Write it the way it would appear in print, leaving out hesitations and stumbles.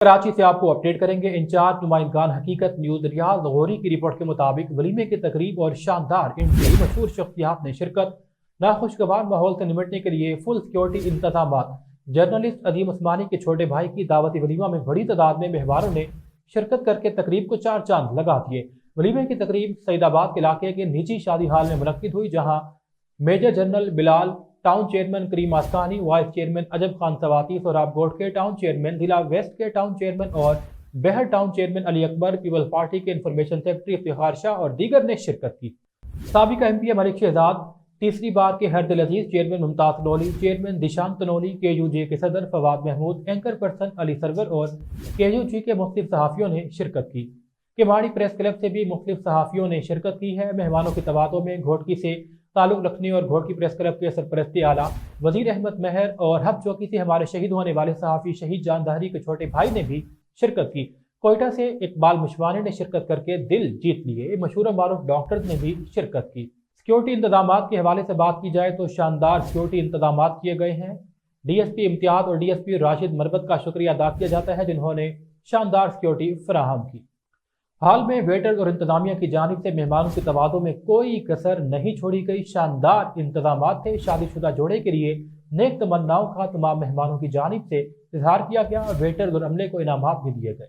कराची से आपको अपडेट करेंगे। इंचार्ज नुमाइंदगान हकीकत न्यूज रियाज गौरी की रिपोर्ट के मुताबिक वलीमे की तकरीब और शानदार इंतहाई मशहूर शख्सियात ने शिरकत। नाखुशगवार माहौल से निमटने के लिए फुल सिक्योरिटी इंतजाम। जर्नलिस्ट अजीम उस्मानी के छोटे भाई की दावती वलीमा में बड़ी तादाद में मेहमानों ने शिरकत करके तकरीब को चार चांद लगा दिए। वलीमे की तकरीब सईदाबाद के इलाके के निजी शादी हाल में मुनक्किद हुई, जहाँ major general Bilal, town chairman Karim Astani, vice chairman Ajab Khan Swati, Sohrab Goth के टाउन चेयरमैन, जिला वेस्ट के टाउन चेयरमैन और बेहर town chairman Ali Akbar, People's Party के इंफॉर्मेशन सेक्रेटरी इफ्तिखार शाह और दीगर ने शिरकत की। साबिक एमपी मलिक शहजाद, तीसरी बार के हरदिल अजीज chairman Mumtaz Tanoli, chairman Dishan Tanoli, KUJ के सदर फवाद महमूद, एंकर पर्सन अली सरवर और KUG के मुख्तलिफ सहाफ़ियों ने शिरकत की। केवाड़ी प्रेस क्लब से भी मुख्तलिफ सहाफ़ियों ने शिरकत की है। मेहमानों की तवादो में घोटकी से ताल्लुक रखने और घोटकी प्रेस क्लब के सरपरस्ती आला वजीर अहमद महर और हब चौकी से हमारे शहीद होने वाले सहाफ़ी शहीद जान दहरी के छोटे भाई ने भी शिरकत की। कोयटा से इकबाल मुशवानी ने शिरकत करके दिल जीत लिए। मशहूर मारूफ डॉक्टर्स ने भी शिरकत की। सिक्योरिटी इंतजाम के हवाले से बात की जाए तो शानदार सिक्योरिटी इंतजाम किए गए हैं। DSP इम्तियाज और DSP राशिद मरबत का शुक्रिया अदा किया जाता है, जिन्होंने शानदार सिक्योरिटी फराहम की। हाल में वेटर्स और इंतजामिया की जानिब से मेहमानों की तवादो में कोई कसर नहीं छोड़ी गई। शानदार इंतजाम थे। शादीशुदा जोड़े के लिए नेक तमन्नाओं का तमाम मेहमानों की जानिब से इजहार किया गया। वेटर्स और अमले को इनामात भी दिए गए।